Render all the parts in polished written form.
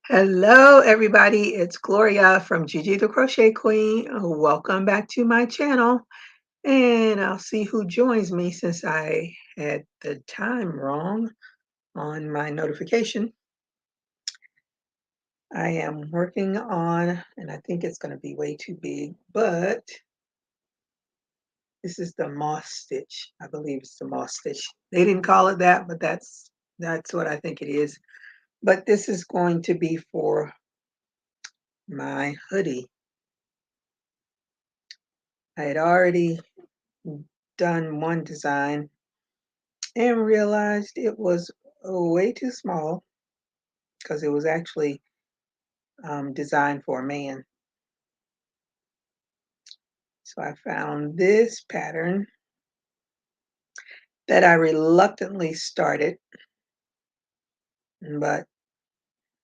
Hello, everybody. It's Gloria from Gigi the Crochet Queen. Welcome back to my channel. And I'll see who joins me since I had the time wrong on my notification. I am working on, and I think it's going to be way too big, but this is the moss stitch. I believe it's the moss stitch. They didn't call it that, but that's what I think it is. But this is going to be for my hoodie. I had already done one design and realized it was way too small because it was actually designed for a man. So I found this pattern that I reluctantly started, but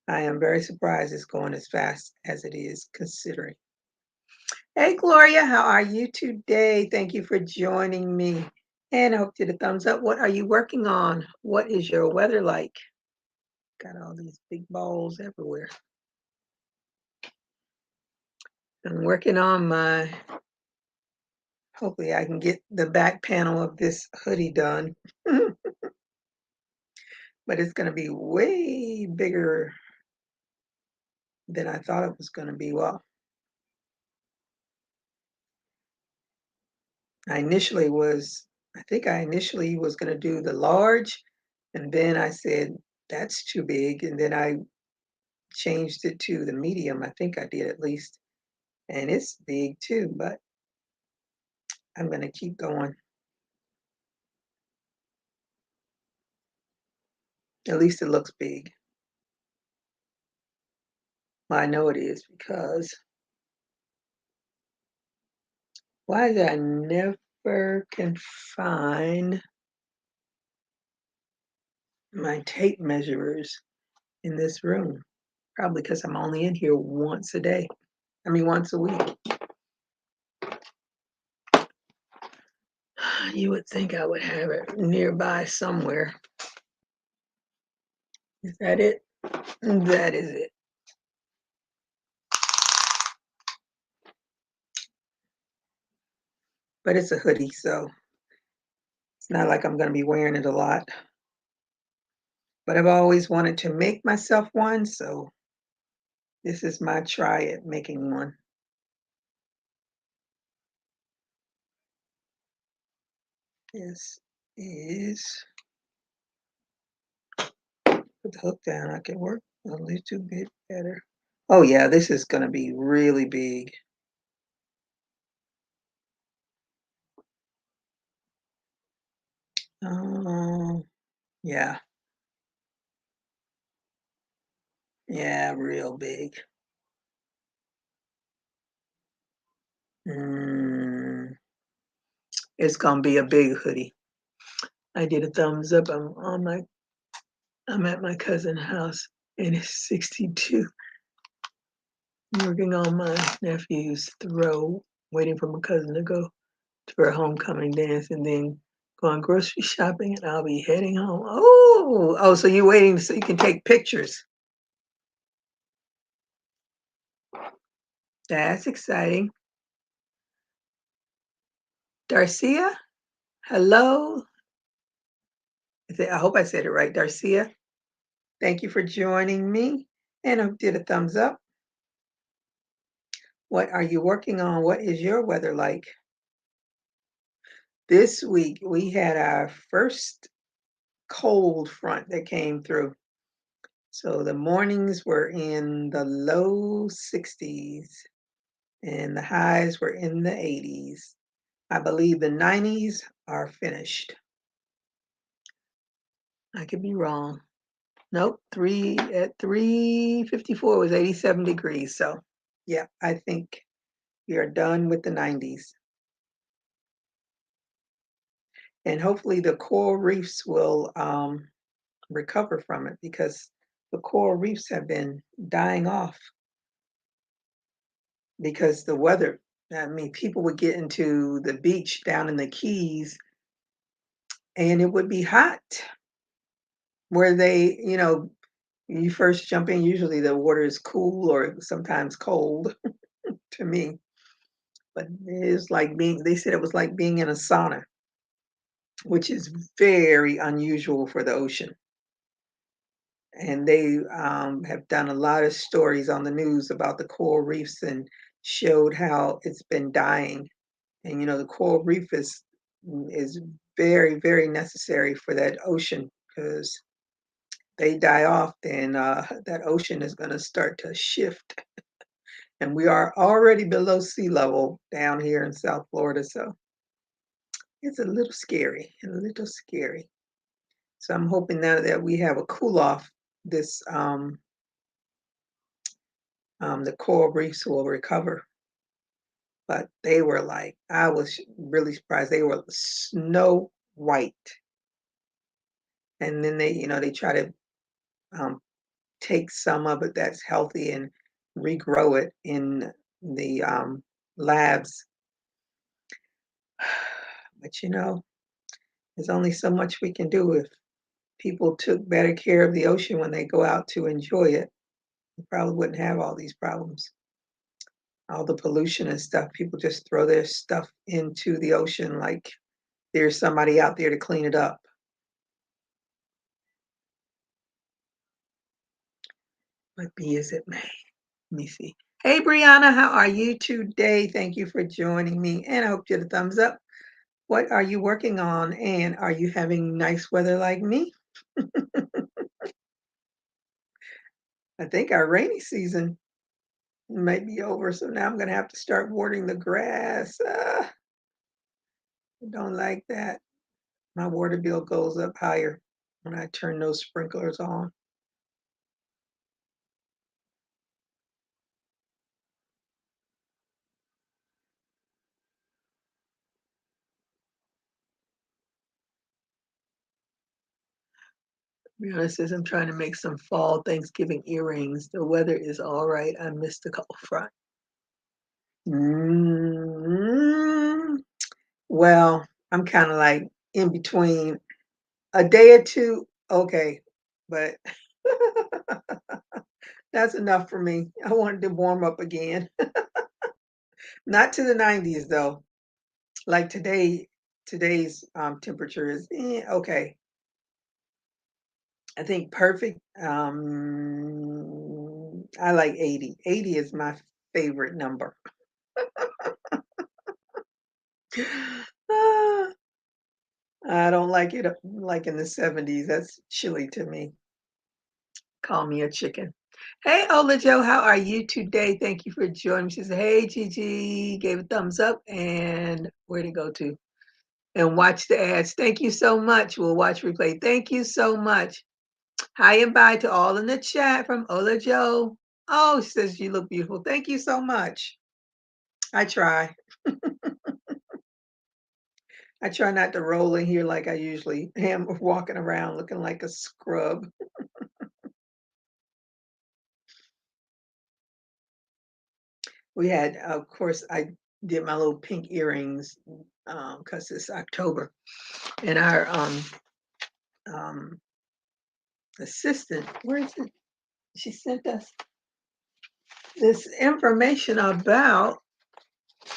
I am very surprised it's going as fast as it is considering. Hey Gloria, how are you today? Thank you for joining me. And I hope you did a thumbs up. What are you working on? What is your weather like? Got all these big balls everywhere. I'm working on hopefully I can get the back panel of this hoodie done. But it's going to be way bigger than I thought it was going to be. Well, I think I initially was going to do the large, and then I said, that's too big. And then I changed it to the medium. I think I did at least. And it's big too, but I'm going to keep going. At least it looks big. Well, I know it is because why did I never can find my tape measurers in this room? Probably because I'm only in here once a day. I mean, once a week. You would think I would have it nearby somewhere. Is that it? That is it. But it's a hoodie, so it's not like I'm going to be wearing it a lot. But I've always wanted to make myself one, so this is my try at making one. This is, put the hook down, I can work a little bit better. Oh yeah, this is going to be really big. Yeah, yeah, real big. It's gonna be a big hoodie. I did a thumbs up. I'm at my cousin's house and it's 62. I'm working on my nephew's throw, waiting for my cousin to go to her homecoming dance and then going grocery shopping and I'll be heading home. Oh, so you're waiting so you can take pictures. That's exciting. Darcia, hello. I hope I said it right, Darcia. Thank you for joining me. And I did a thumbs up. What are you working on? What is your weather like? This week we had our first cold front that came through. So the mornings were in the low 60s and the highs were in the 80s. I believe the 90s are finished. I could be wrong. Nope, 3:54 was 87 degrees. So yeah, I think we are done with the 90s. And hopefully the coral reefs will recover from it because the coral reefs have been dying off because the weather. I mean, people would get into the beach down in the Keys and it would be hot where they, You first jump in, usually the water is cool or sometimes cold to me, but it's like they said it was like being in a sauna, which is very unusual for the ocean. And they have done a lot of stories on the news about the coral reefs and showed how it's been dying. And the coral reef is very, very necessary for that ocean because they die off, then that ocean is going to start to shift. And we are already below sea level down here in South Florida, so it's a little scary, a little scary. So I'm hoping now that we have a cool off, this the coral reefs will recover. But they were like, I was really surprised. They were snow white, and then they try to um, take some of it that's healthy and regrow it in the labs. But there's only so much we can do. If people took better care of the ocean when they go out to enjoy it, we probably wouldn't have all these problems. All the pollution and stuff, people just throw their stuff into the ocean like there's somebody out there to clean it up. But be as it may. Let me see. Hey, Brianna, how are you today? Thank you for joining me, and I hope you get a thumbs up. What are you working on, and are you having nice weather like me? I think our rainy season might be over, so now I'm going to have to start watering the grass. I don't like that. My water bill goes up higher when I turn those sprinklers on. Brianna says, I'm trying to make some fall Thanksgiving earrings. The weather is all right. I missed the cold front. Mm, well, I'm kind of like in between a day or two. Okay, but that's enough for me. I wanted to warm up again. Not to the 90s though. Like today's temperature is okay. I think perfect. I like 80. 80 is my favorite number. Ah, I don't like it like in the 70s. That's chilly to me. Call me a chicken. Hey, Ola Joe, how are you today? Thank you for joining me. She said, hey, Gigi, gave a thumbs up, and where'd it go to? And watch the ads. Thank you so much. We'll watch replay. Thank you so much. Hi and bye to all in the chat from Ola Joe. Oh, she says you look beautiful. Thank you so much. I try. I try not to roll in here like I usually am, walking around looking like a scrub. We had, of course, I did my little pink earrings because it's October, and our um, assistant, where is it? She sent us this information about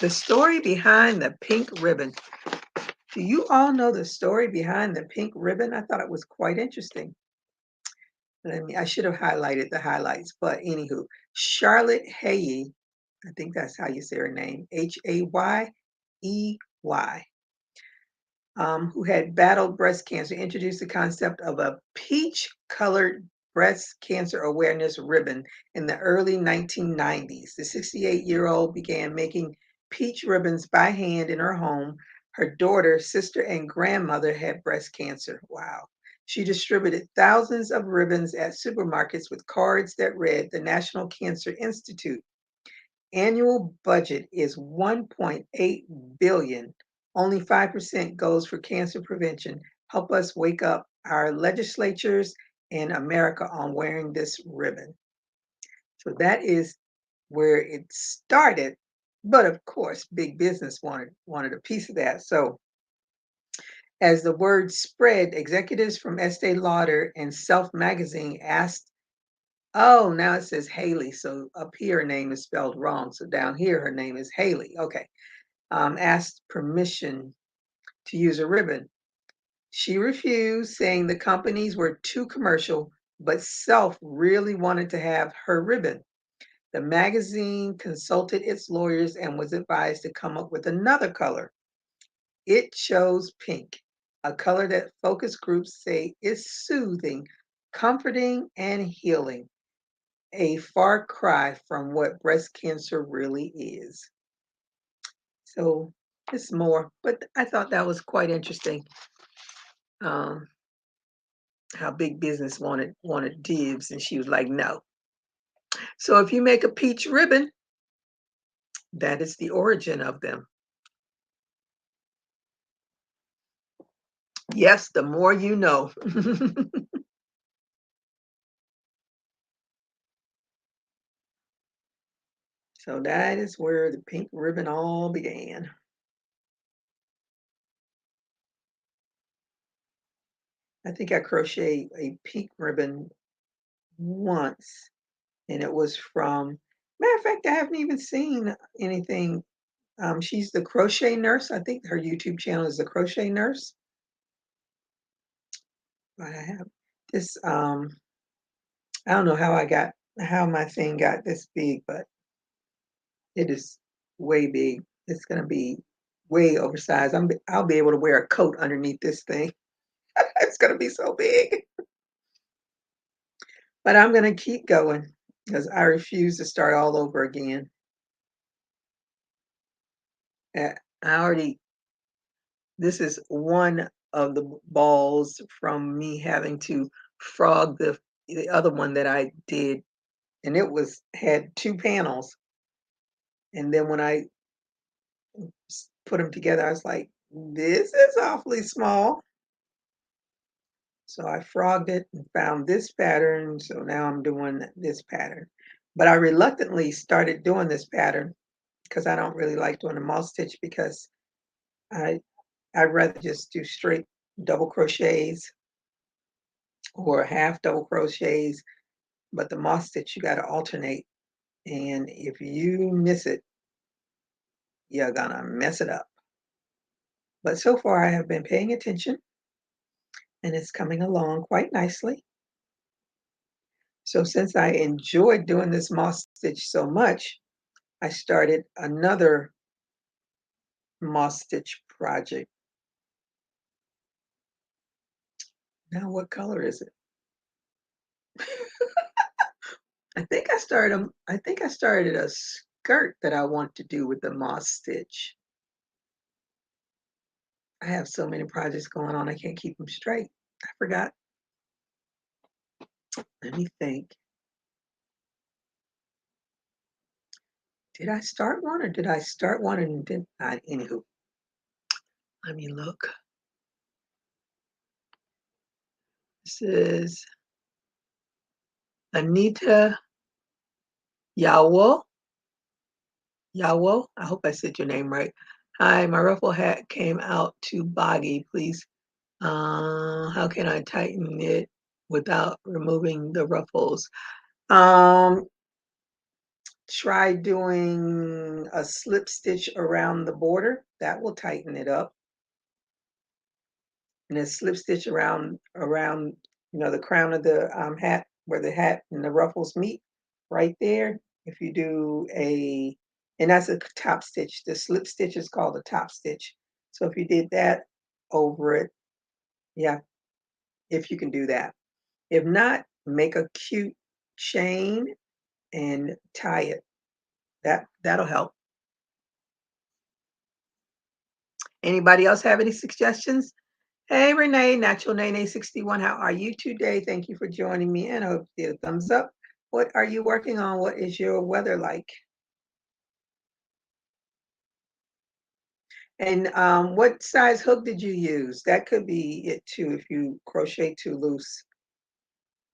the story behind the pink ribbon. Do you all know the story behind the pink ribbon? I thought it was quite interesting. I should have highlighted the highlights, but anywho, Charlotte Hayey, I think that's how you say her name, Hayey, who had battled breast cancer, introduced the concept of a peach-colored breast cancer awareness ribbon in the early 1990s. The 68-year-old began making peach ribbons by hand in her home. Her daughter, sister, and grandmother had breast cancer. Wow. She distributed thousands of ribbons at supermarkets with cards that read, "The National Cancer Institute annual budget is 1.8 billion. Only 5% goes for cancer prevention. Help us wake up our legislatures and America on wearing this ribbon." So that is where it started. But of course, big business wanted a piece of that. So as the word spread, executives from Estee Lauder and Self magazine asked Oh, now it says Haley. So up here, her name is spelled wrong. So down here, her name is Haley. Okay. Asked permission to use a ribbon. She refused, saying the companies were too commercial, but Self really wanted to have her ribbon. The magazine consulted its lawyers and was advised to come up with another color. It chose pink, a color that focus groups say is soothing, comforting, and healing. A far cry from what breast cancer really is. So it's more, but I thought that was quite interesting. Um, how big business wanted dibs, and she was like, no. So if you make a peach ribbon, that is the origin of them. Yes, the more you know. So that is where the pink ribbon all began. I think I crocheted a pink ribbon once, and it was from, matter of fact, I haven't even seen anything. She's the crochet nurse. I think her YouTube channel is the crochet nurse. But I have this, I don't know how my thing got this big, but it is way big. It's gonna be way oversized. I'll be able to wear a coat underneath this thing. It's gonna be so big. But I'm gonna keep going because I refuse to start all over again. I already, this is one of the balls from me having to frog the other one that I did, and it was had two panels. And then when I put them together, I was like, this is awfully small. So I frogged it and found this pattern. So now I'm doing this pattern. But I reluctantly started doing this pattern because I don't really like doing a moss stitch because I I'd rather just do straight double crochets or half double crochets. But the moss stitch, you got to alternate. And if you miss it, you're gonna mess it up. But so far I have been paying attention and it's coming along quite nicely. So since I enjoyed doing this moss stitch so much, I started another moss stitch project. Now what color is it? I think I started a skirt that I want to do with the moss stitch. I have so many projects going on, I can't keep them straight. I forgot. Let me think. Did I start one or did I start one and didn't? Anywho, let me look. This is Anita Yawo. Yawo. I hope I said your name right. Hi, my ruffle hat came out too boggy. Please, how can I tighten it without removing the ruffles? Um, Try doing a slip stitch around the border. That will tighten it up. And a slip stitch around the crown of the hat where the hat and the ruffles meet right there. If you do and that's a top stitch. The slip stitch is called a top stitch. So if you did that over it, yeah, if you can do that. If not, make a cute chain and tie it. That'll help. Anybody else have any suggestions? Hey, Renee, Natural Nene 61. How are you today? Thank you for joining me and I hope you get a thumbs up. What are you working on? What is your weather like? And what size hook did you use? That could be it too if you crochet too loose.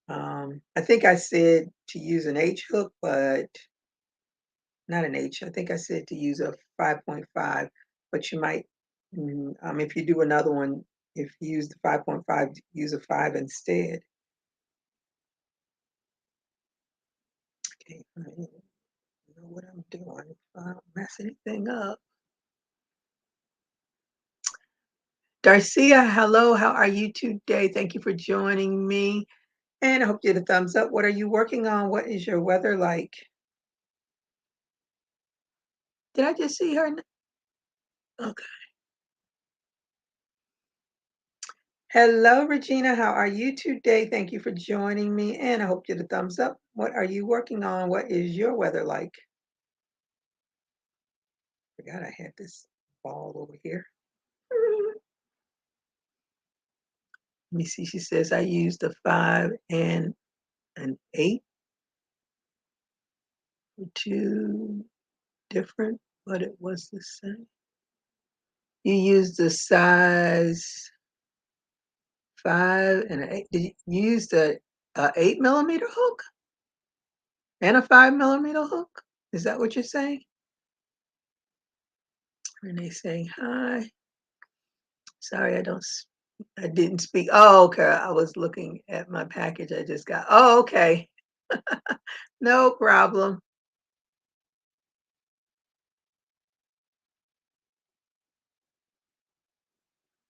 I think I said to use an H hook, but not an H. I think I said to use a 5.5, but you might, if you do another one, if you use the 5.5, use a 5 instead. Okay, I know what I'm doing. If I don't mess anything up. Darcia, hello. How are you today? Thank you for joining me. And I hope you get a thumbs up. What are you working on? What is your weather like? Did I just see her? Okay. Hello, Regina. How are you today? Thank you for joining me. And I hope you get a thumbs up. What are you working on? What is your weather like? Forgot I had this ball over here. Let me see. She says I used a 5 and an 8. Two different, but it was the same. You used the size 5 and an 8. Did you use the 8 millimeter hook and a 5 millimeter hook? Is that what you're saying? Renee saying hi. Sorry, I didn't speak. Oh, okay. I was looking at my package I just got. Oh, okay. No problem.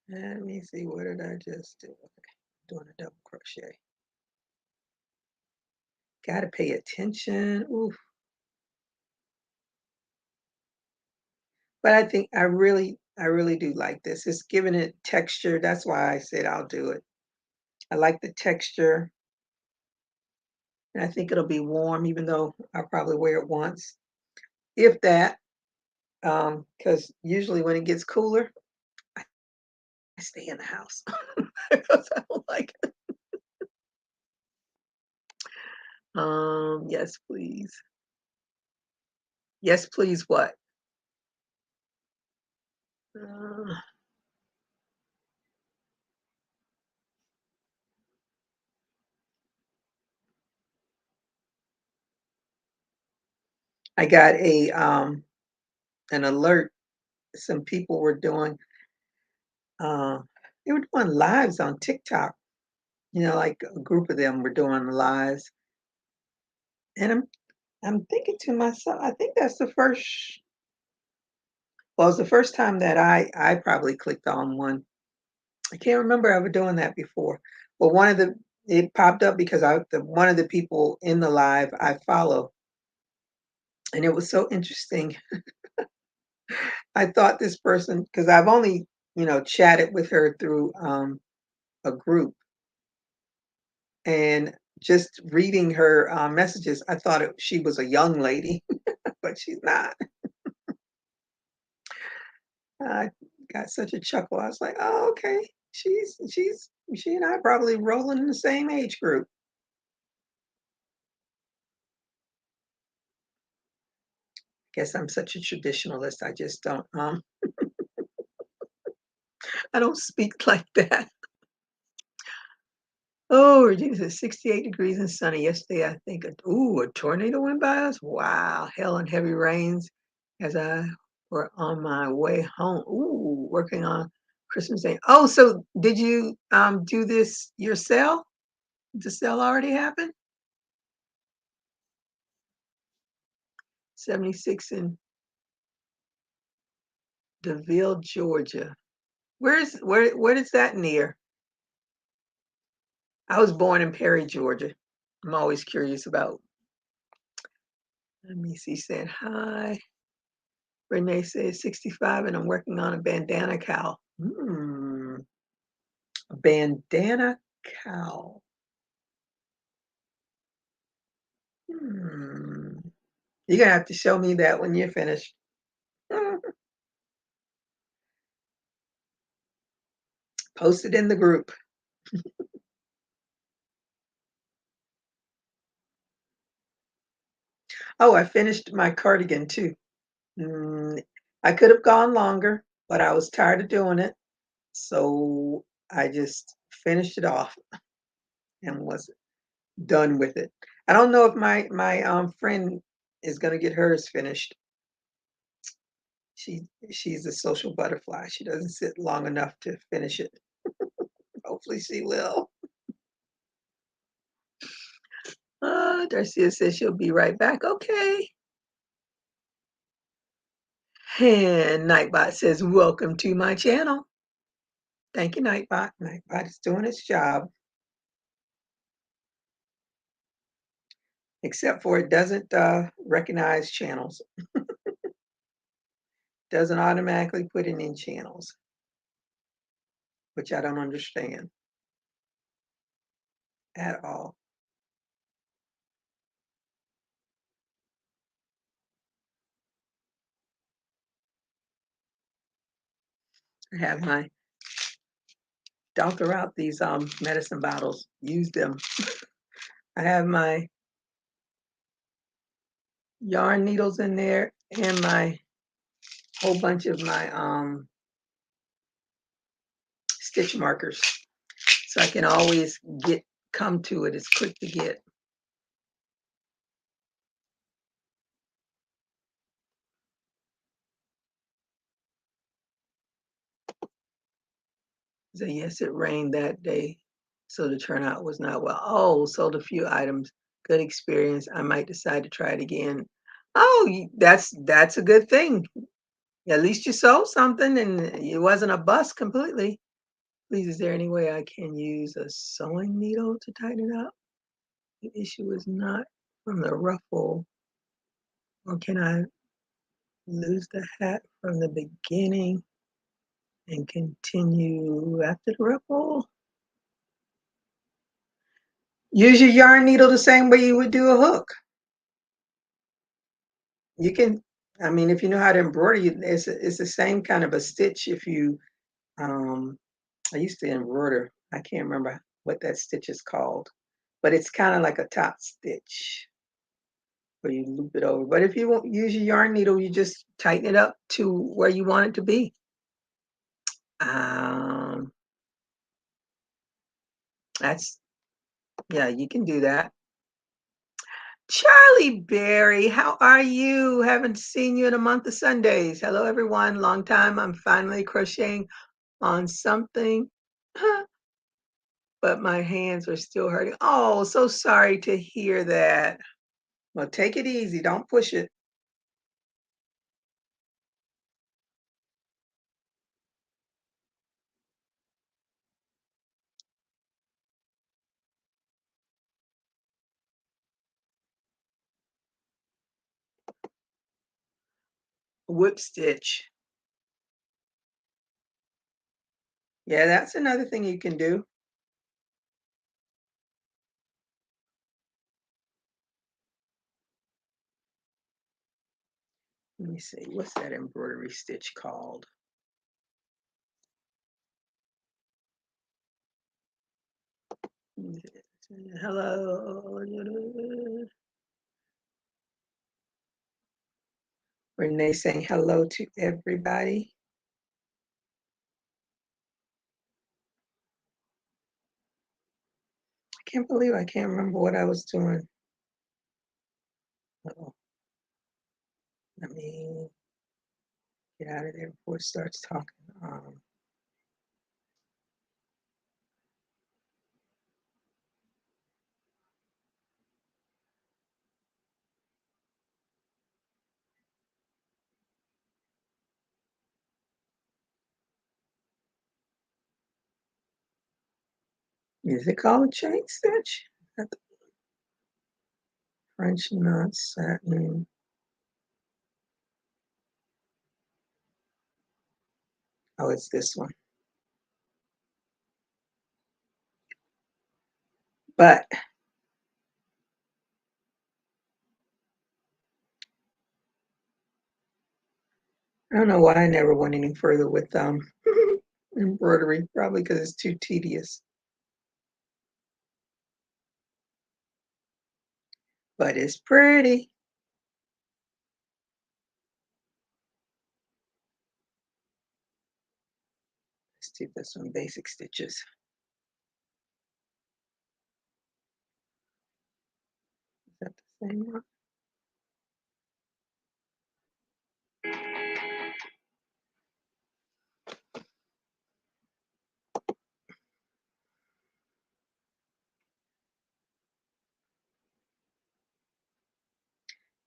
Let me see. What did I just do? Okay. Doing a double crochet. Got to pay attention. Oof. But I think I really do like this. It's giving it texture. That's why I said I'll do it. I like the texture. And I think it'll be warm, even though I'll probably wear it once, if that. Because usually when it gets cooler, I stay in the house because I don't like it. Yes, please. Yes, please. What? Uh, I got a an alert. Some people were doing uh, they were doing lives on TikTok. You know, like a group of them were doing lives, and I'm thinking to myself, I think that's the first. Well, it's the first time that I probably clicked on one. I can't remember ever doing that before. But one of the it popped up because one of the people in the live I follow, and it was so interesting. I thought this person, because I've only chatted with her through a group, and just reading her messages, I thought she was a young lady, but she's not. I got such a chuckle. I was like, "Oh, okay. She and I probably rolling in the same age group." Guess I'm such a traditionalist. I just don't I don't speak like that. Oh, Jesus, 68 degrees and sunny. Yesterday, I think a tornado went by us. Wow, hail and heavy rains as I were on my way home. Ooh, working on Christmas Day. Oh, so did you do this yourself? Did the sale already happen? 76 in DeVille, Georgia. Where is that near? I was born in Perry, Georgia. I'm always curious about. Let me see. Saying hi. Renee says 65, and I'm working on a bandana cowl. A bandana cowl. Hmm. You're gonna have to show me that when you're finished. Post it in the group. Oh, I finished my cardigan too. Mm, I could have gone longer, but I was tired of doing it. So I just finished it off and was done with it. I don't know if my friend is gonna get hers finished. She's a social butterfly. She doesn't sit long enough to finish it. Hopefully she will. Darcia says she'll be right back. Okay. And Nightbot says, welcome to my channel. Thank you, Nightbot. Nightbot is doing its job. Except for it doesn't recognize channels. Doesn't automatically put it in channels, which I don't understand at all. I have my, don't throw out these medicine bottles, use them. I have my yarn needles in there and my whole bunch of my stitch markers, so I can always come to it. It's quick to get. So yes, it rained that day, so the turnout was not well. Oh, sold a few items. Good experience. I might decide to try it again. Oh, that's a good thing. At least you sold something and it wasn't a bust completely. Please, is there any way I can use a sewing needle to tighten it up? The issue is not from the ruffle. Or can I lose the hat from the beginning and continue after the ruffle? Use your yarn needle the same way you would do a hook. You can, I mean, if you know how to embroider, it's the same kind of a stitch. If you, I used to embroider. I can't remember what that stitch is called, but it's kind of like a top stitch where you loop it over. But if you won't use your yarn needle, you just tighten it up to where you want it to be. That's, yeah, you can do that. Charlie Berry, how are you? Haven't seen you in a month of Sundays. Hello, everyone. Long time. I'm finally crocheting on something, but my hands are still hurting. Oh, so sorry to hear that. Well, take it easy. Don't push it. Whip stitch. Yeah, that's another thing you can do. Let me see. What's that embroidery stitch called? Hello. Renee saying hello to everybody. I can't believe I can't remember what I was doing. Uh-oh. Let me get out of there before it starts talking. Is it called a chain stitch? French knot satin. Oh, it's this one. But I don't know why I never went any further with embroidery, probably because it's too tedious. But it's pretty. Let's do this one, basic stitches. Is that the same one?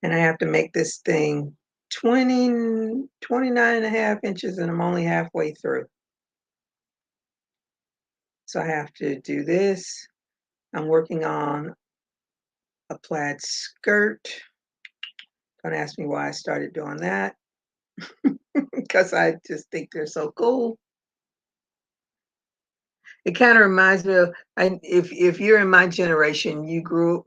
And I have to make this thing 29.5 inches, and I'm only halfway through. So I have to do this. I'm working on a plaid skirt. Don't ask me why I started doing that, because I just think they're so cool. It kind of reminds me of, if you're in my generation, you grew,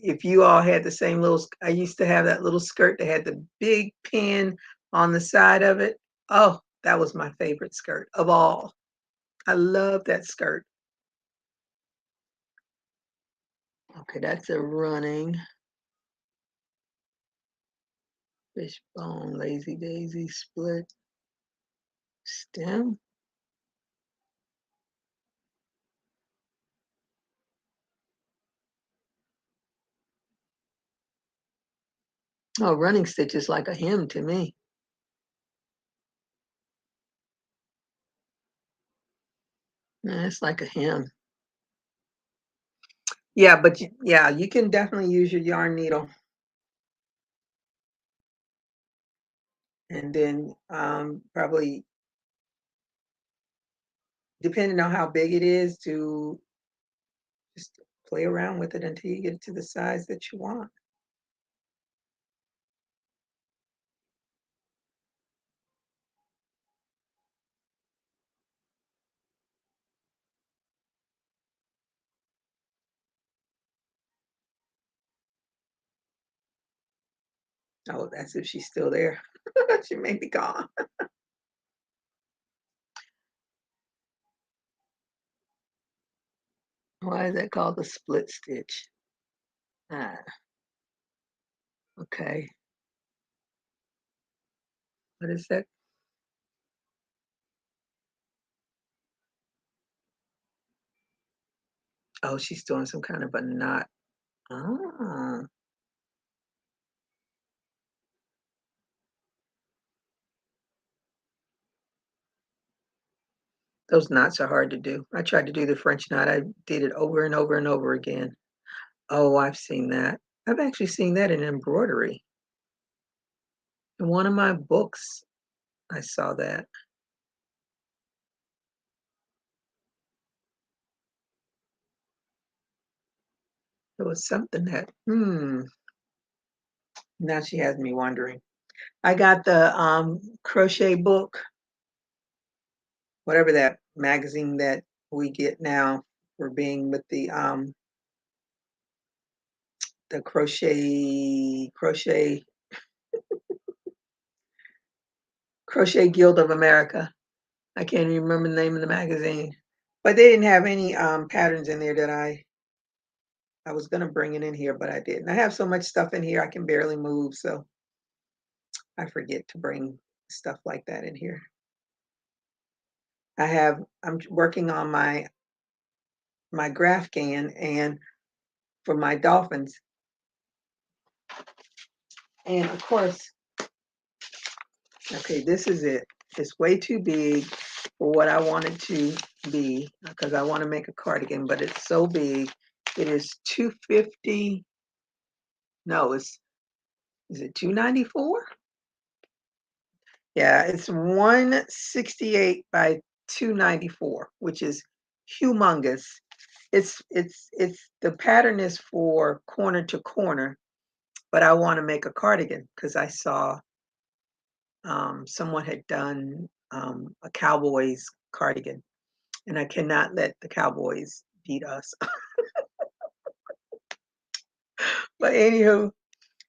if you all had the same little, I used to have that little skirt that had the big pin on the side of it. Oh, that was my favorite skirt of all. I love that skirt. Okay, that's a running fishbone, lazy daisy, split stem. Oh, running stitch is like a hem to me. Yeah, it's like a hem. Yeah, but yeah, you can definitely use your yarn needle, and then probably depending on how big it is, to just play around with it until you get it to the size that you want. Oh, that's if she's still there. She may be gone. Why is that called the split stitch? Ah, okay. What is that? Oh, she's doing some kind of a knot. Ah, those knots are hard to do. I tried to do the French knot. I did it over and over and over again. Oh, I've seen that. I've actually seen that in embroidery. In one of my books, I saw that. It was something that, now she has me wondering. I got the crochet book, whatever that magazine that we get now for being with the crochet Guild of America. I can't even remember the name of the magazine. But they didn't have any patterns in there that I was gonna bring it in here, but I didn't. I have so much stuff in here I can barely move, so I forget to bring stuff like that in here. I'm working on my graph can and for my dolphins. And of course, okay, this is it. It's way too big for what I want it to be because I want to make a cardigan, but it's so big. It is 250. No, is it 294? Yeah, it's 168 by 294, which is humongous. It's the pattern is for corner to corner, but I want to make a cardigan because I saw someone had done a Cowboys cardigan, and I cannot let the Cowboys beat us. But anywho,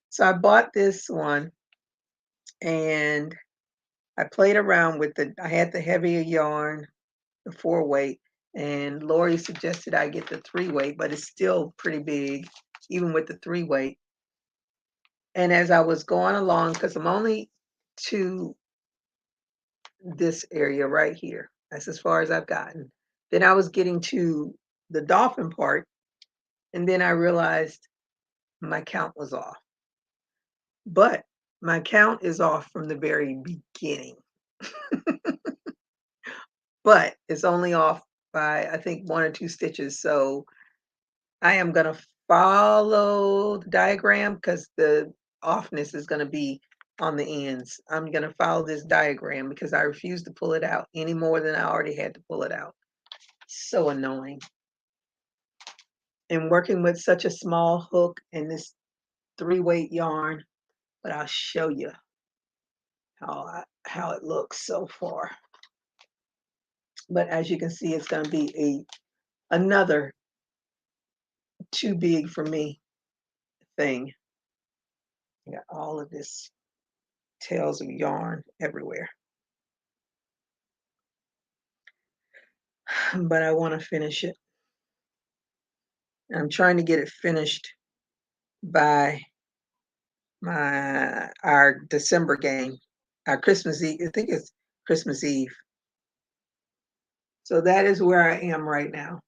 so I bought this one and I played around with it. I had the heavier yarn, the 4 weight, and Lori suggested I get the 3 weight, but it's still pretty big, even with the 3 weight. And as I was going along, because I'm only to this area right here, that's as far as I've gotten. Then I was getting to the dolphin part, and then I realized my count was off. But my count is off from the very beginning, but it's only off by, I think, 1 or 2 stitches. So I am going to follow the diagram because offness is going to be on the ends. I'm going to follow this diagram because I refuse to pull it out any more than I already had to pull it out. So annoying. And working with such a small hook and this 3-weight yarn, but I'll show you how it looks so far. But as you can see, it's going to be another too big for me thing. I got all of this tails of yarn everywhere. But I want to finish it. I'm trying to get it finished by our December game, our Christmas Eve. I think it's Christmas Eve. So that is where I am right now.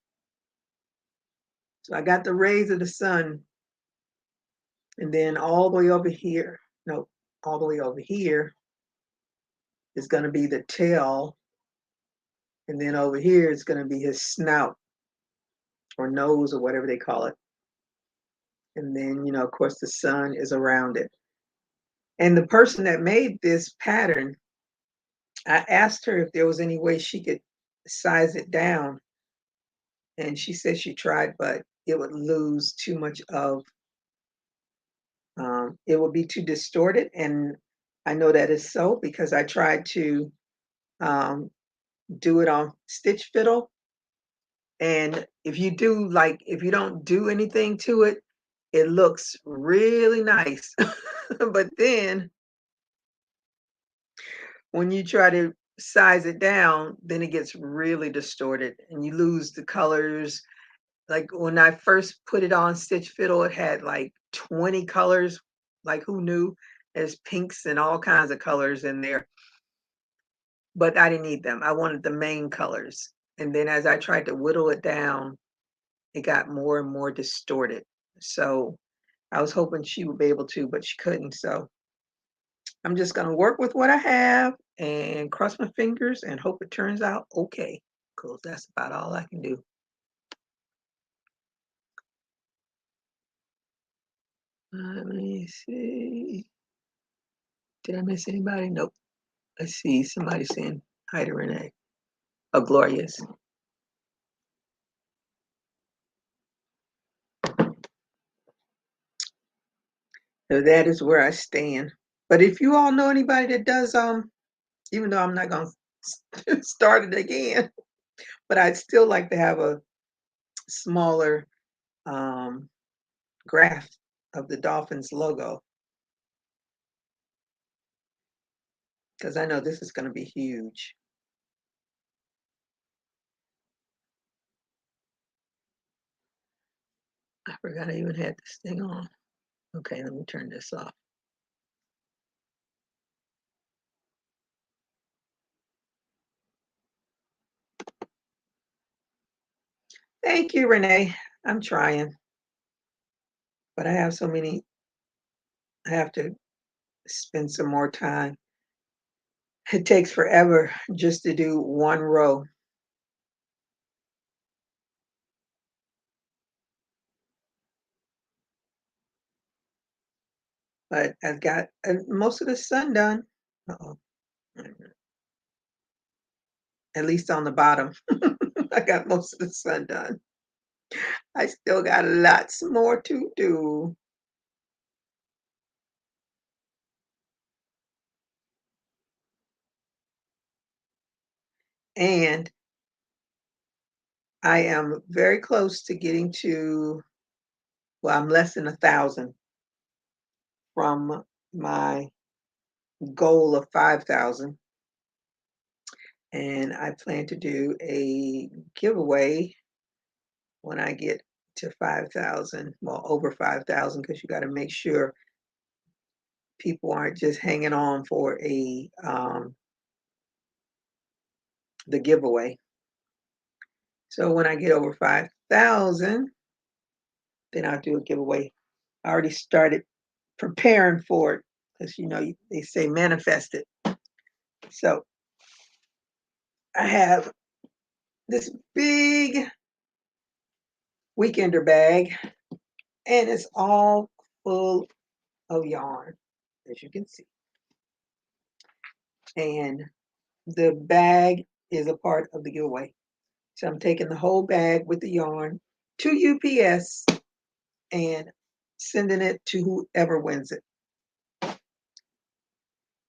So I got the rays of the sun, and then all the way over here, no, all the way over here is going to be the tail, and then over here is going to be his snout or nose or whatever they call it. And then, of course, the sun is around it. And the person that made this pattern, I asked her if there was any way she could size it down. And she said she tried, but it would lose too much of, it would be too distorted. And I know that is so because I tried to do it on Stitch Fiddle. And if you don't do anything to it, it looks really nice. But then when you try to size it down, then it gets really distorted and you lose the colors. Like when I first put it on Stitch Fiddle, it had like 20 colors. Like who knew? There's pinks and all kinds of colors in there. But I didn't need them. I wanted the main colors. And then as I tried to whittle it down, it got more and more distorted. So I was hoping she would be able to, but she couldn't. So I'm just going to work with what I have and cross my fingers and hope it turns out okay, because that's about all I can do. Let me see. Did I miss anybody? Nope. I see somebody saying hi to Renee. Oh, Glorious. So that is where I stand. But if you all know anybody that does, even though I'm not going to start it again, but I'd still like to have a smaller graph of the Dolphins logo. Because I know this is going to be huge. I forgot I even had this thing on. Okay, let me turn this off. Thank you, Renee. I'm trying. But I have so many, I have to spend some more time. It takes forever just to do one row. But I've got most of the sun done. Uh-oh. At least on the bottom. I got most of the sun done. I still got lots more to do. And I am very close to getting to, well, I'm less than 1,000 from my goal of 5,000. And I plan to do a giveaway when I get to 5,000, well, over 5,000, because you got to make sure people aren't just hanging on for the giveaway. So when I get over 5,000, then I'll do a giveaway. I already started preparing for it because they say manifest it. So I have this big weekender bag, and it's all full of yarn, as you can see. And the bag is a part of the giveaway. So I'm taking the whole bag with the yarn to UPS and sending it to whoever wins it.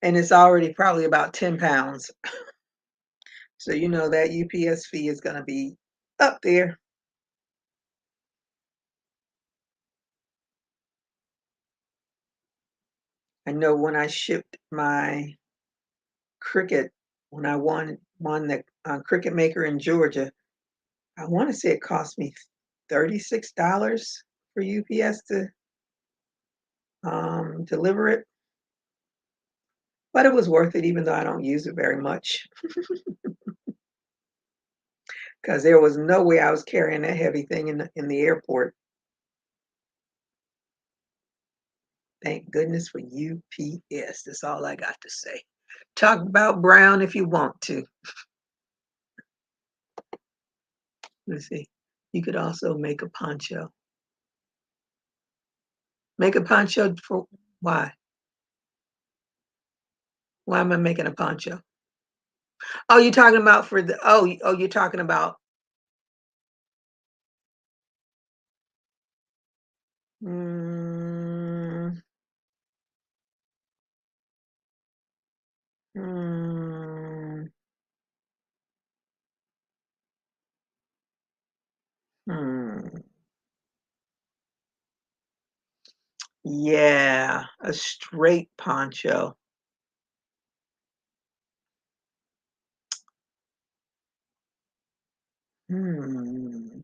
And it's already probably about 10 pounds. So you know that UPS fee is going to be up there. I know when I shipped my Cricut, when I won the Cricut Maker in Georgia, I want to say it cost me $36 for UPS to deliver it. But it was worth it, even though I don't use it very much. Because there was no way I was carrying that heavy thing in the airport. Thank goodness for UPS. That's all I got to say. Talk about brown if you want to. Let's see. You could also make a poncho. Make a poncho for why? Why am I making a poncho? Oh, you're talking about for the you're talking about mm, mm, hmm. Yeah, a straight poncho. Hmm.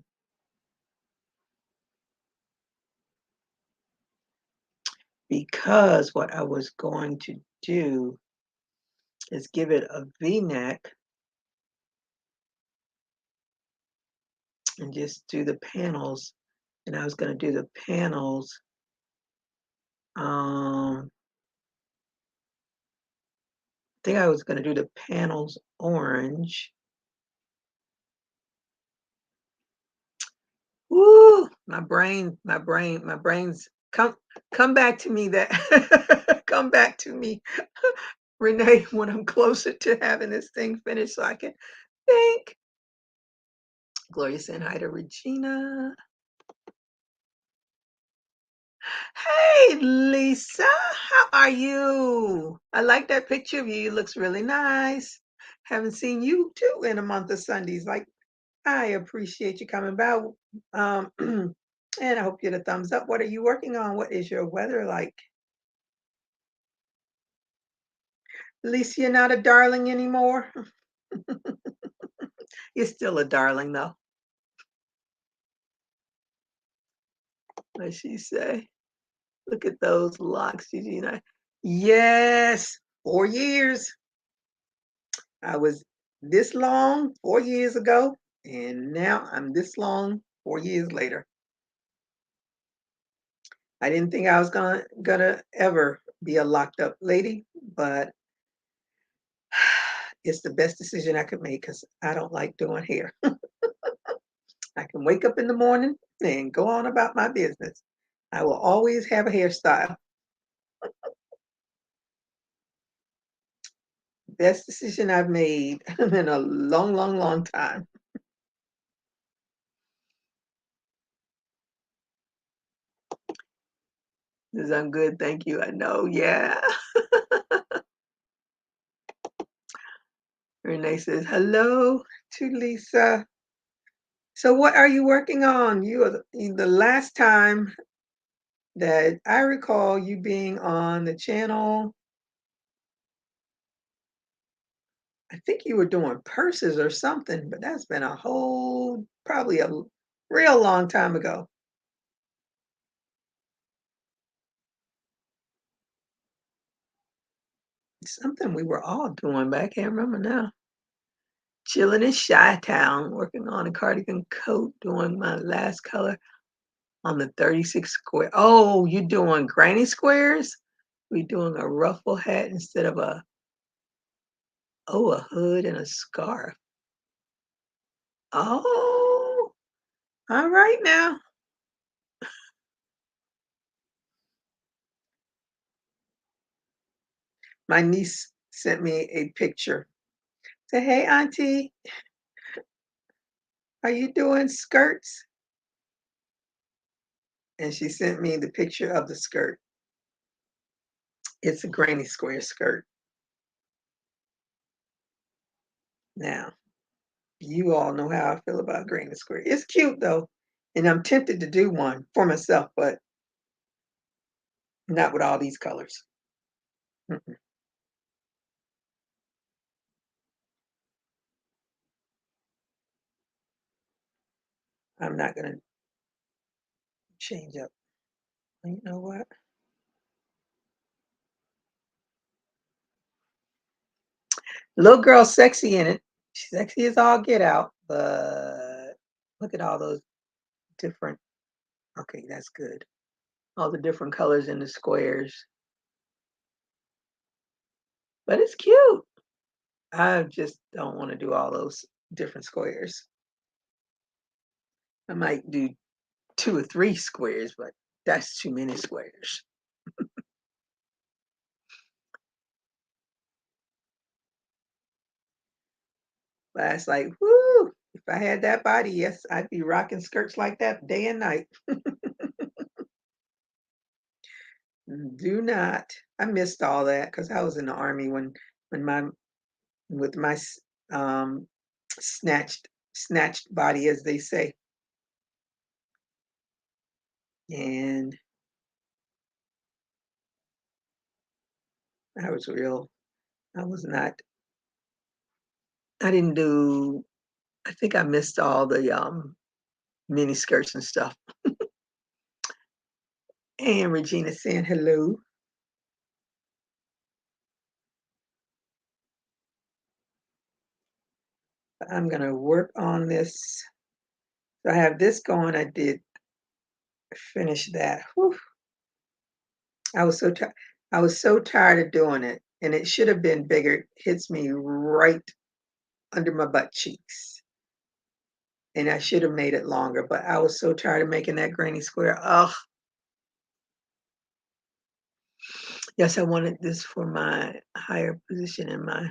Because what I was going to do is give it a V-neck and just do the panels. And I was going to do the panels. I think I was going to do the panels orange. Woo! My brain's come back to me that come back to me, Renee, when I'm closer to having this thing finished so I can think. Gloria saying hi to Regina. Hey, Lisa, how are you? I like that picture of you. It looks really nice. Haven't seen you too in a month of Sundays. Like, I appreciate you coming by. And I hope you get a thumbs up. What are you working on? What is your weather like? At least you're not a darling anymore. You're still a darling, though. What she say? Look at those locks, Gigi. Yes, 4 years. I was this long 4 years ago, and now I'm this long 4 years later. I didn't think I was gonna ever be a locked up lady, but it's the best decision I could make because I don't like doing hair. I can wake up in the morning and go on about my business. I will always have a hairstyle. Best decision I've made in a long, long, long time. This I'm good, thank you. I know, yeah. Renee says hello to Lisa. So what are you working on? You are the last time that I recall you being on the channel. I think you were doing purses or something, but that's been a whole, probably a real long time ago. Something we were all doing, but I can't remember now. Chilling in Chi-Town, working on a cardigan coat, doing my last color on the 36 square. Oh, you doing granny squares? We doing a ruffle hat instead of a hood and a scarf. Oh, all right now. My niece sent me a picture. Say, hey, Auntie, are you doing skirts? And she sent me the picture of the skirt. It's a granny square skirt. Now, you all know how I feel about granny square. It's cute though, and I'm tempted to do one for myself, but not with all these colors. Mm-mm. I'm not gonna change up. You know what? Little girl sexy in it. She's sexy as all get out, but look at all those different, okay, that's good. All the different colors in the squares. But it's cute. I just don't want to do all those different squares. I might do 2 or 3 squares, but that's too many squares. But it's like, whoo, if I had that body, yes, I'd be rocking skirts like that day and night. Do not. I missed all that because I was in the army when my with my um snatched body, as they say. And I was real, I was not, I didn't do, I think I missed all the mini skirts and stuff. And Regina saying hello. I'm gonna work on this. So I have this going. I did finish that. Whew. I was so tired. I was so tired of doing it, and it should have been bigger. It hits me right under my butt cheeks, and I should have made it longer. But I was so tired of making that granny square. Oh, yes, I wanted this for my higher position in my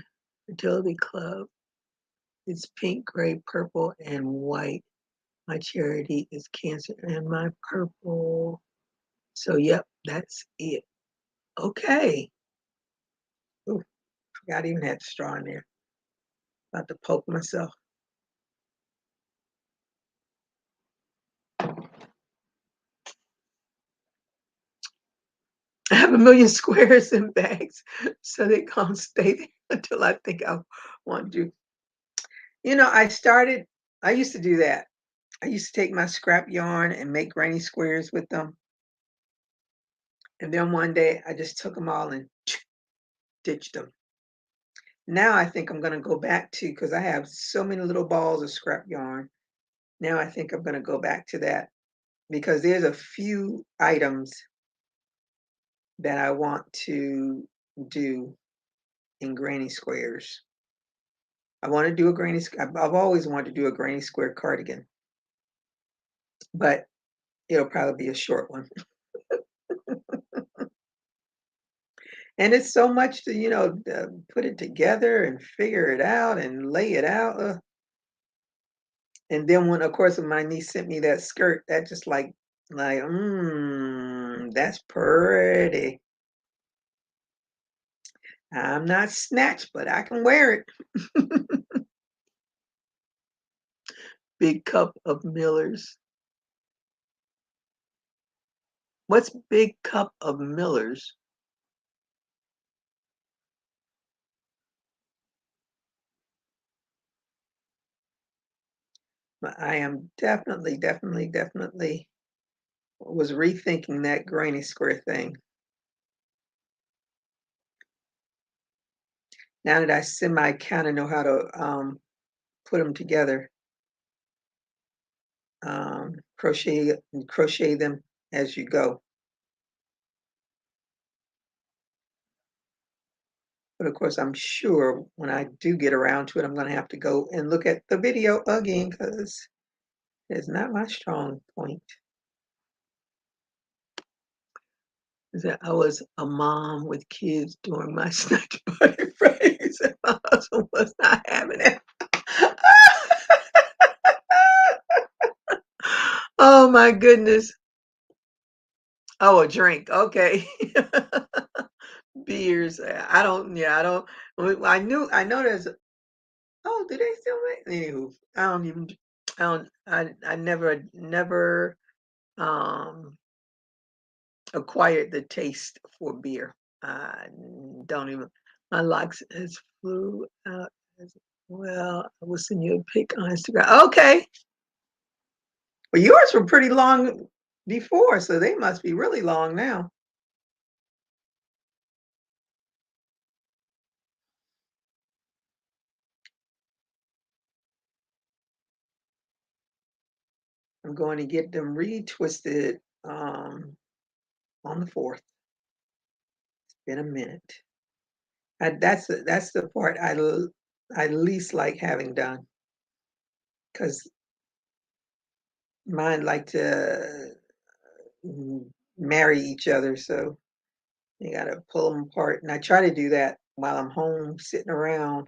fertility club. It's pink, gray, purple, and white. My charity is cancer, and my purple. So, yep, that's it. Okay. Ooh, forgot I even had the straw in there. About to poke myself. I have a million squares in bags, so they're gonna stay there until I think I want to. I used to do that. I used to take my scrap yarn and make granny squares with them. And then one day I just took them all and ditched them. Now I think I'm gonna go back to, because I have so many little balls of scrap yarn. Now I think I'm gonna go back to that because there's a few items that I want to do in granny squares. I want to do a I've always wanted to do a granny square cardigan, but it'll probably be a short one. And it's so much to, put it together and figure it out and lay it out. And then when, of course, when my niece sent me that skirt, that just that's pretty. I'm not snatched, but I can wear it. Big cup of Miller's. What's big cup of Miller's? But I am definitely was rethinking that granny square thing. Now that I semi kind of know how to put them together, crochet them as you go. But of course, I'm sure when I do get around to it, I'm going to have to go and look at the video again because it's not my strong point. I said, I was a mom with kids during my snatch buddy phase, and my husband was not having it. Oh my goodness. Oh, a drink. Okay. Beers. I don't, yeah, I don't. I know there's, oh, do they still make? Anywho, I don't even, I never, um, acquired the taste for beer. I don't even, my likes has flew out as well. I will send you a pic on Instagram. Okay. Well, yours were pretty long before, so they must be really long now. I'm going to get them retwisted on the 4th. Been a minute. That's the part I least like having done because mine like to marry each other, so you got to pull them apart. And I try to do that while I'm home sitting around,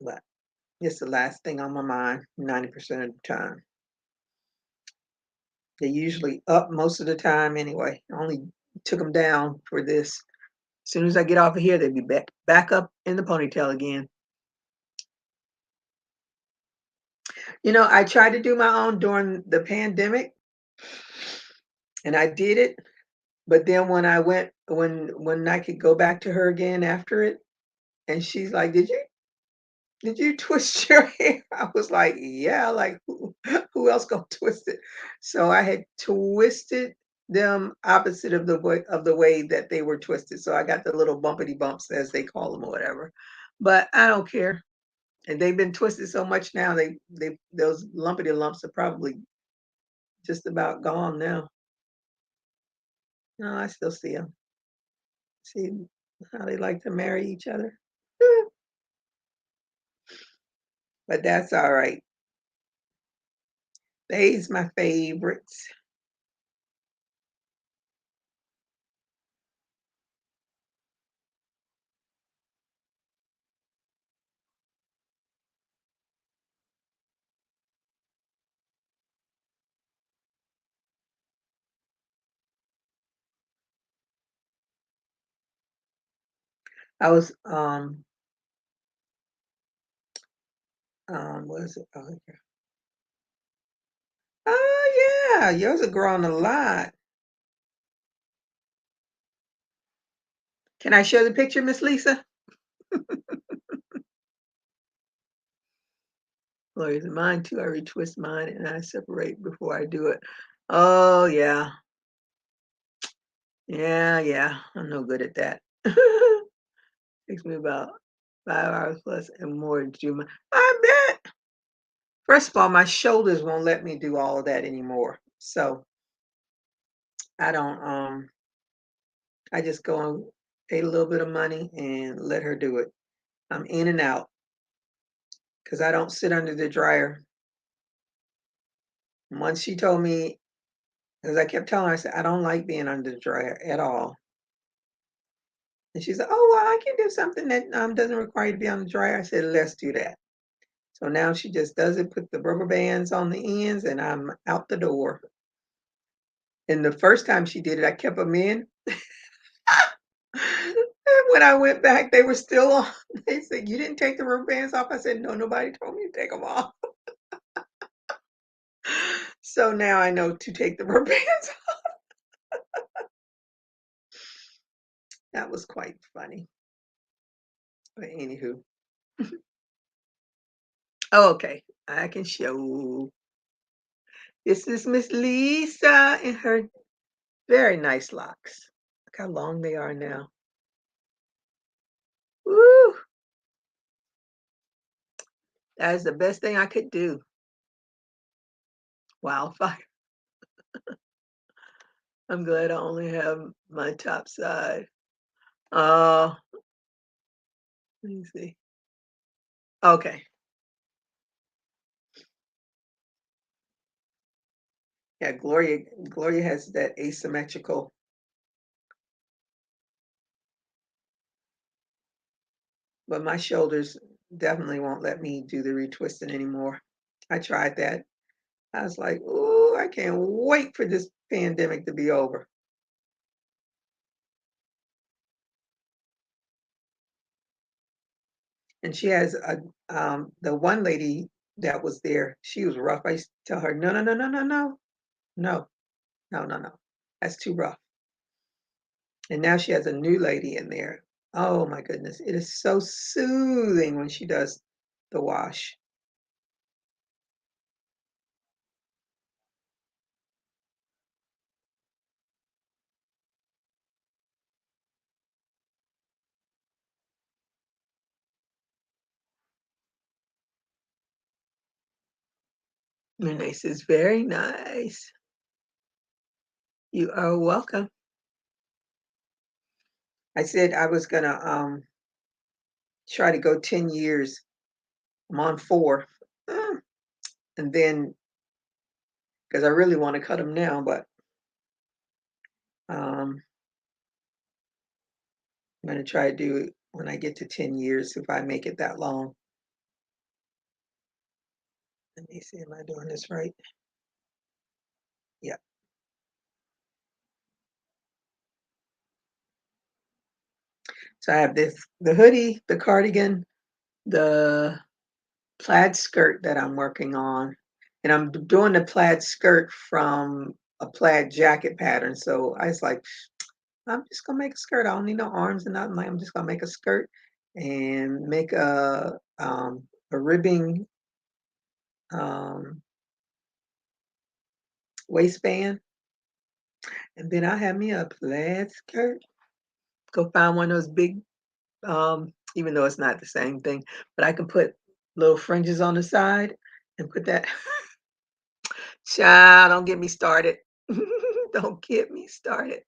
but it's the last thing on my mind 90% of the time. They're usually up most of the time anyway. I only took them down for this. As soon as I get off of here, they'll be back up in the ponytail again. I tried to do my own during the pandemic, and I did it. But then when I could go back to her again after it, and she's like, "Did you twist your hair?" I was like, "Yeah, like who else gonna twist it?" So I had twisted them opposite of the way that they were twisted. So I got the little bumpity bumps as they call them or whatever. But I don't care. And they've been twisted so much now, they those lumpity lumps are probably just about gone now. No, I still see them. See how they like to marry each other. But that's all right. They's my favorites. I was what is it? Oh, okay. Oh yeah, yours are growing a lot. Can I share the picture, Miss Lisa? Lori's mine too. I retwist mine and I separate before I do it. Oh yeah. Yeah, yeah. I'm no good at that. Takes me about 5 hours plus and more to do my I bet. First of all, my shoulders won't let me do all of that anymore. So I don't I just go and pay a little bit of money and let her do it. I'm in and out because I don't sit under the dryer. Once she told me, because I kept telling her, I said, I don't like being under the dryer at all. And she said, oh, well, I can do something that doesn't require you to be on the dryer. I said, let's do that. So now she just does it, put the rubber bands on the ends, and I'm out the door. And the first time she did it, I kept them in. And when I went back, they were still on. They said, you didn't take the rubber bands off? I said, no, nobody told me to take them off. So now I know to take the rubber bands off. That was quite funny. But anywho. Oh, okay. I can show. This is Miss Lisa and her very nice locks. Look how long they are now. Woo! That is the best thing I could do. Wildfire. I'm glad I only have my top side. Uh, let me see. Okay. Yeah, Gloria has that asymmetrical. But my shoulders definitely won't let me do the retwisting anymore. I tried that. I was like, "Ooh, I can't wait for this pandemic to be over." And she has the one lady that was there, she was rough. I used to tell her, "No, no, no, no, no, no, no, no, no, no. That's too rough." And now she has a new lady in there. Oh my goodness. It is so soothing when she does the wash. Your niece is very nice. You are welcome. I said I was gonna try to go 10 years. I'm on 4. Mm, and then because I really want to cut them now, but um I'm gonna try to do it when I get to 10 years if I make it that long. Let me see, am I doing this right? Yeah. So I have the hoodie, the cardigan, the plaid skirt that I'm working on. And I'm doing the plaid skirt from a plaid jacket pattern. So I was like, I'm just gonna make a skirt. I don't need no arms and nothing. Like, I'm just gonna make a skirt and make a ribbing um, waistband, and then I have me a plaid skirt. Go find one of those big, even though it's not the same thing, but I can put little fringes on the side and put that. Child, don't get me started. Don't get me started.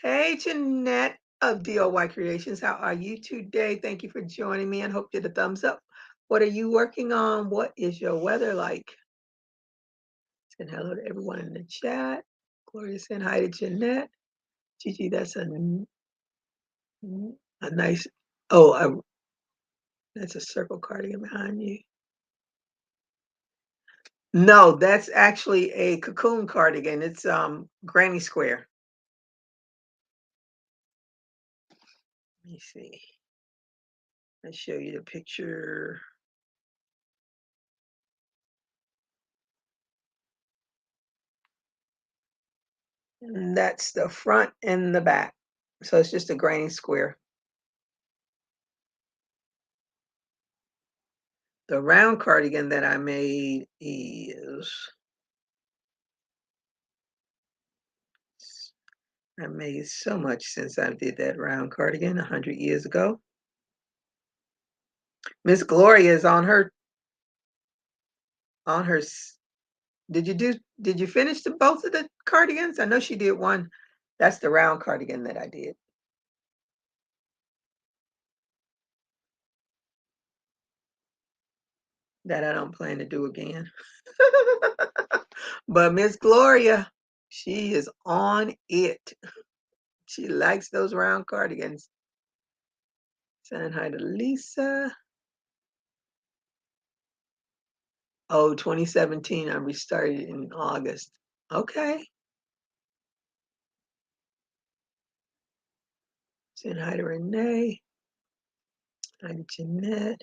Hey, Jeanette of DOY Creations. How are you today? Thank you for joining me and hope you get a thumbs up. What are you working on? What is your weather like? Saying hello to everyone in the chat. Gloria saying hi to Jeanette. Gigi, that's a nice, oh, that's a circle cardigan behind you. No, that's actually a cocoon cardigan. It's granny square. Let me see. Let's show you the picture. And that's the front and the back. So it's just a granny square. The round cardigan that I made is, I made so much since I did that round cardigan 100 years ago. Miss Gloria is on her. Did you finish both of the cardigans? I know she did one. That's the round cardigan that I did. That I don't plan to do again. But Miss Gloria, she is on it. She likes those round cardigans. Saying hi to Lisa. Oh, 2017, I restarted in August. Okay. Saying hi to Renee. Hi to Jeanette.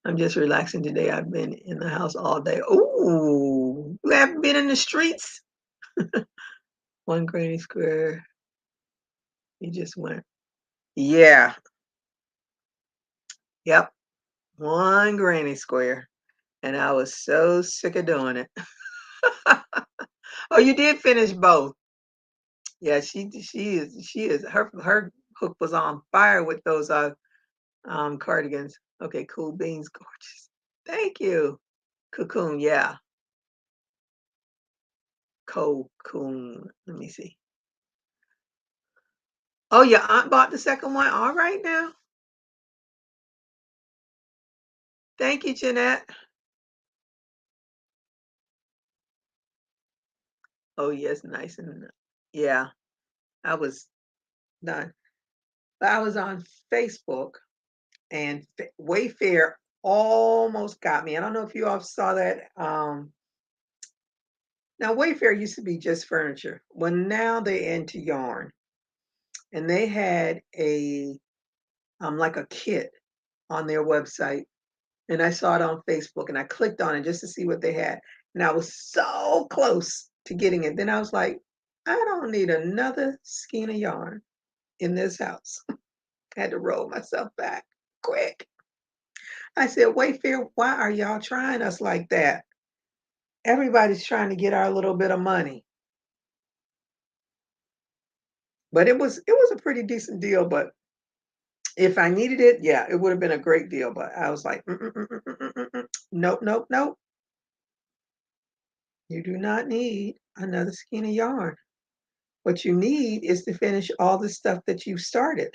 I'm just relaxing today. I've been in the house all day. Ooh, you haven't been in the streets? One granny square. You just went. Yeah. Yep. One granny square. And I was so sick of doing it. Oh, you did finish both. Yeah, she is her hook was on fire with those cardigans. Okay, cool beans, gorgeous. Thank you. Cocoon, yeah. Cocoon. Let me see. Oh, your aunt bought the second one. All right now. Thank you, Jeanette. Oh, yes, nice and yeah, I was done. But I was on Facebook and Wayfair almost got me. I don't know if you all saw that. Now Wayfair used to be just furniture. Well, now they're into yarn, and they had a like a kit on their website, and I saw it on Facebook, and I clicked on it just to see what they had, and I was so close to getting it. Then I was like, I don't need another skein of yarn in this house. I had to roll myself back quick. I said, Wayfair, why are y'all trying us like that? Everybody's trying to get our little bit of money. But it was a pretty decent deal. But if I needed it, yeah, it would have been a great deal. But I was like, nope, nope, nope. You do not need another skein of yarn. What you need is to finish all the stuff that you started.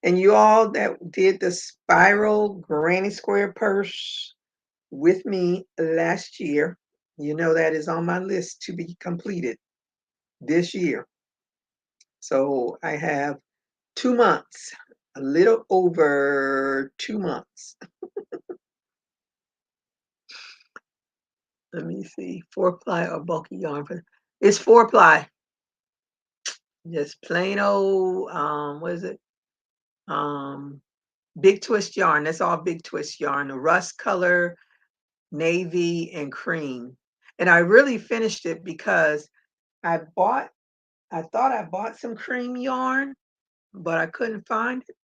And you all that did the spiral granny square purse with me last year, you know that is on my list to be completed this year. So I have 2 months, a little over 2 months. Let me see, 4-ply or bulky yarn. It's 4-ply, just plain old, what is it? Um, Big twist yarn. That's all big twist yarn. The rust color, navy, and cream. And I really finished it because I bought I thought I bought some cream yarn, but I couldn't find it.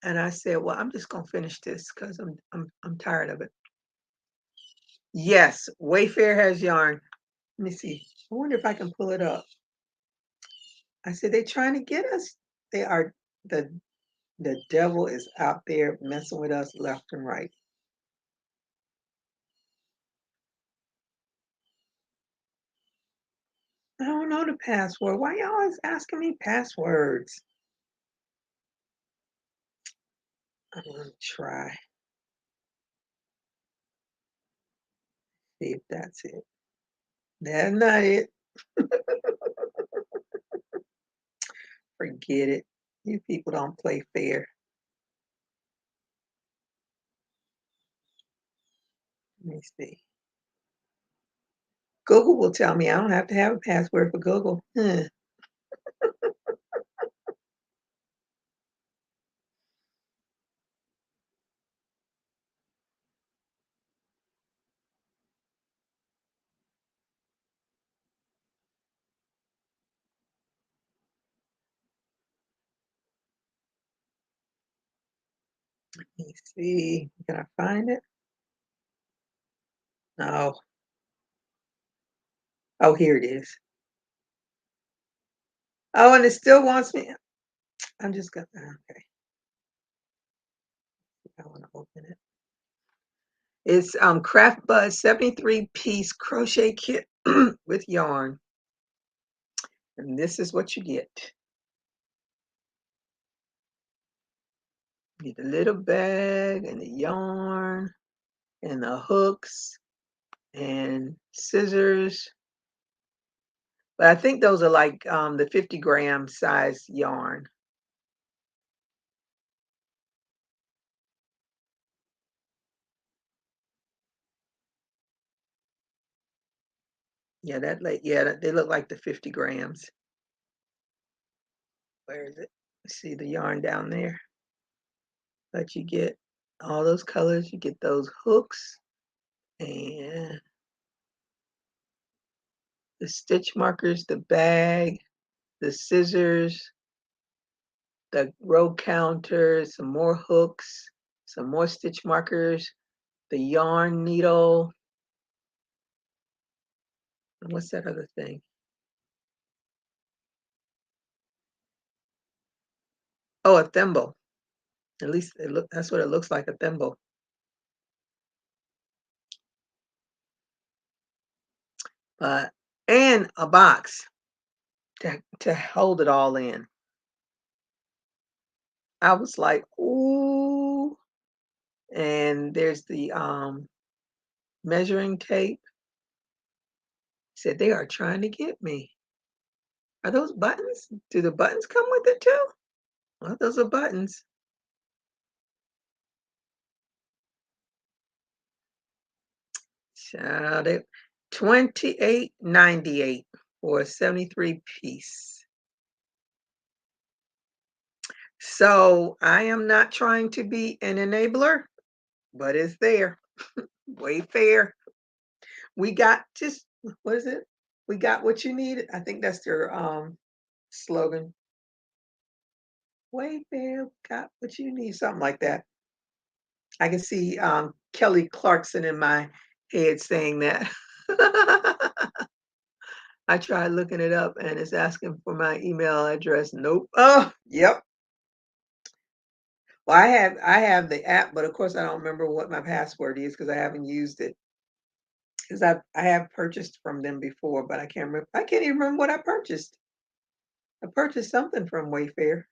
And I said, well, I'm just gonna finish this because I'm tired of it. Yes, Wayfair has yarn. Let me see. I wonder if I can pull it up. I said they're trying to get us. They are the the devil is out there messing with us left and right. I don't know the password. Why y'all always asking me passwords? I'm gonna try. See if that's it. That's not it. Forget it. You people don't play fair. Let me see. Google will tell me I don't have to have a password for Google. Huh. Let me see. Can I find it? Oh, oh, here it is. Oh, and it still wants me. I'm just gonna. Okay, I want to open it. It's Craft Buzz 73-piece crochet kit with yarn, and this is what you get. You get the little bag and the yarn and the hooks and scissors. But I think those are like the 50-gram size yarn. Yeah, they look like the 50 grams. Where is it? See the yarn down there? But you get all those colors, you get those hooks and the stitch markers, the bag, the scissors, the row counter, some more hooks, some more stitch markers, the yarn needle, and what's that other thing? Oh, a thimble. At least that's what it looks like, a thimble. But and a box to hold it all in. I was like, ooh. And there's the measuring tape. Said they are trying to get me. Are those buttons? Do the buttons come with it too? Well, those are buttons. Child, it 28.98 for a 73 piece. So I am not trying to be an enabler, but it's there. Wayfair. We got just what is it? We got what you needed. I think that's their slogan. Wayfair got what you need, something like that. I can see Kelly Clarkson in my head saying that. I tried looking it up and it's asking for my email address. Nope. Oh, yep. Well, I have the app, but of course I don't remember what my password is because I haven't used it. Because I have purchased from them before, but I can't remember. I can't even remember what I purchased. I purchased something from Wayfair,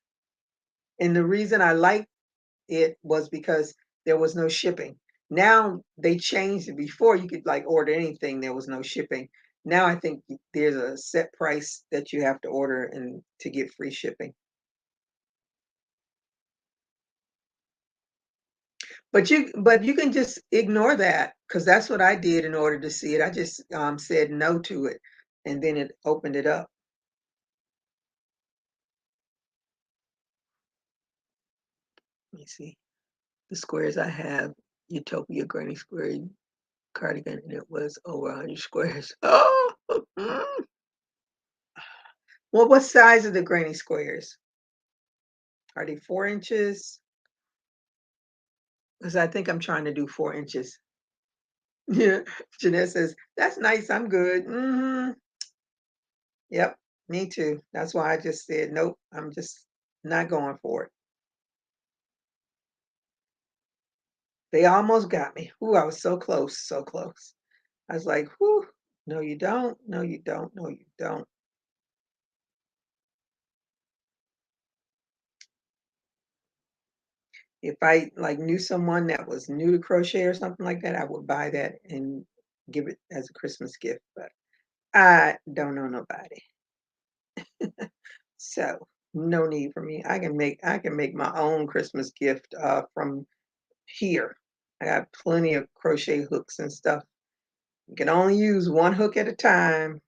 and the reason I liked it was because there was no shipping. Now they changed it. Before you could like order anything, there was no shipping. Now I think there's a set price that you have to order and to get free shipping. But you can just ignore that because that's what I did in order to see it. I just said no to it, and then it opened it up. Let me see the squares I have. Utopia Granny Square cardigan, and it was over 100 squares. Oh, well, what size are the granny squares? Are they 4 inches? Because I think I'm trying to do 4 inches. Yeah, Jeanette says that's nice. I'm good. Yep, me too. That's why I just said nope. I'm just not going for it. They almost got me. Ooh, I was so close, so close. I was like, whew, no, you don't. No, you don't. No, you don't. If I like knew someone that was new to crochet or something like that, I would buy that and give it as a Christmas gift. But I don't know nobody. So no need for me. I can make my own Christmas gift from here. I got plenty of crochet hooks and stuff. You can only use one hook at a time.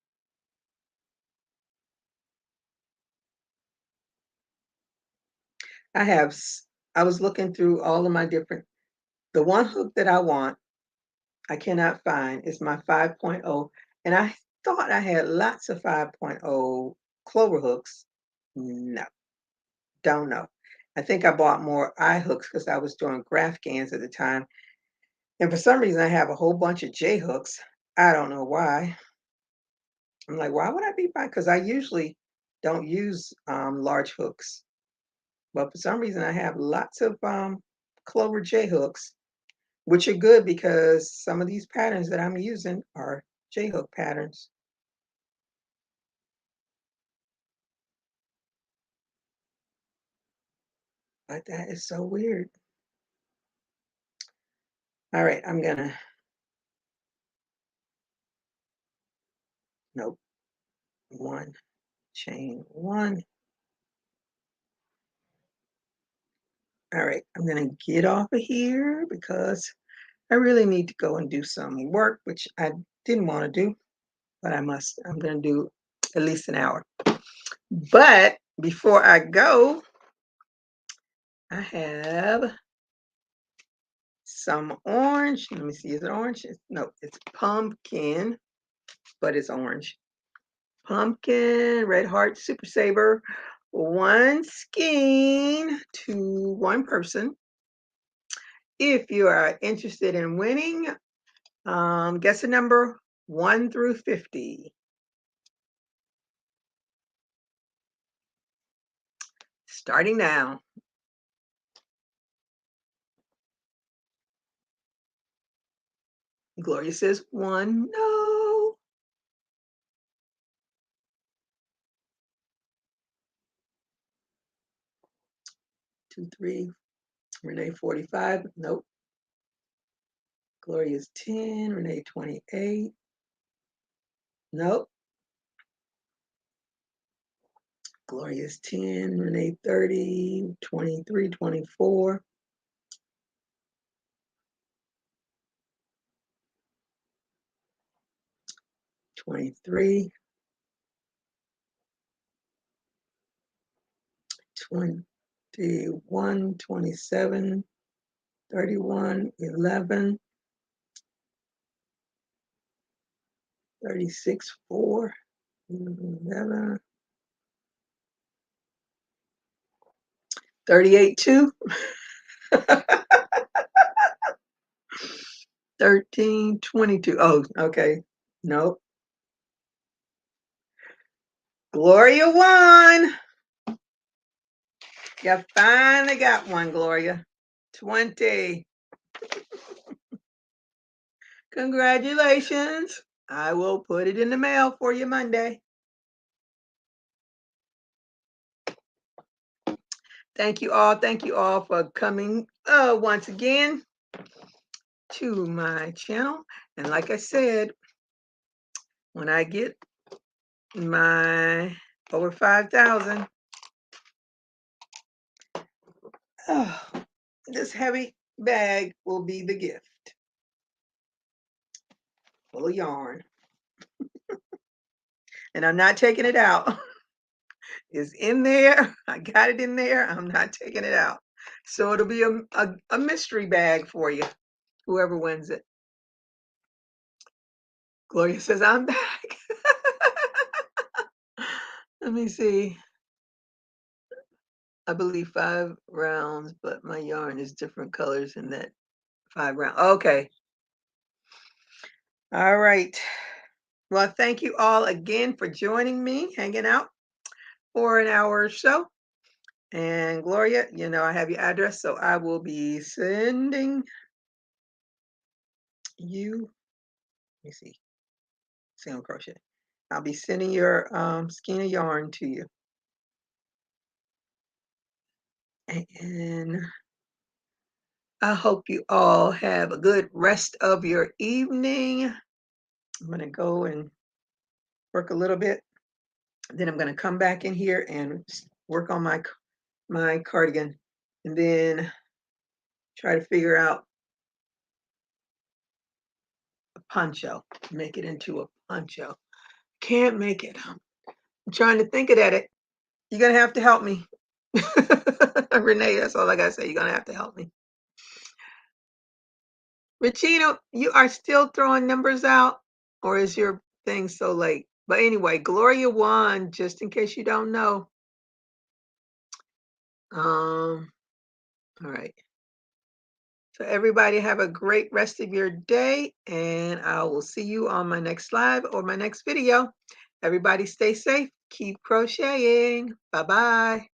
I have I was looking through all of my different the one hook that I want, I cannot find is my 5.0 and I thought I had lots of 5.0 clover hooks. No, don't know. I think I bought more eye hooks because I was doing graph gans at the time. And for some reason, I have a whole bunch of J hooks. I don't know why. I'm like, why would I be buying? Because I usually don't use large hooks. But for some reason, I have lots of Clover J hooks, which are good because some of these patterns that I'm using are J hook patterns. But that is so weird. All right, I'm gonna, nope, one, chain one. All right, I'm gonna get off of here because I really need to go and do some work, which I didn't want to do, but I must. I'm gonna do at least an hour. But before I go, I have some orange. Let me see, is it orange? No, it's pumpkin, but it's orange. Pumpkin, red heart, super saver, one skein to one person. If you are interested in winning, guess a number 1 through 50. Starting now. Gloria says 1. No. 2, 3. Renee 45. Nope. Gloria's 10. Renee 28. Nope. Gloria's 10, Renee 30, 23, 24. 23, 21, 27, 31, 11, 36, 4, 11, 38, 2, 13, 22. Oh, okay. Nope. Gloria won. You finally got one, Gloria. 20. Congratulations. I will put it in the mail for you Monday. Thank you all for coming once again to my channel. And like I said, when I get my over 5,000, this heavy bag will be the gift. Full of yarn. And I'm not taking it out. It's in there. I got it in there. I'm not taking it out. So it'll be a mystery bag for you, whoever wins it. Gloria says, I'm back. Let me see. I believe 5 rounds, but my yarn is different colors in that 5 round. Okay. All right. Well, thank you all again for joining me, hanging out for an hour or so. And Gloria, you know, I have your address, so I will be sending you, let me see, single crochet. I'll be sending your skein of yarn to you. And I hope you all have a good rest of your evening. I'm going to go and work a little bit. Then I'm going to come back in here and work on my cardigan, and then try to figure out a poncho, make it into a poncho. Can't make it. I'm trying to think of that. You're going to have to help me. Renee, that's all I got to say. You're going to have to help me. Richino, you are still throwing numbers out, or is your thing so late? But anyway, Gloria won, just in case you don't know. All right. So everybody have a great rest of your day, and I will see you on my next live or my next video. Everybody stay safe. Keep crocheting. Bye-bye.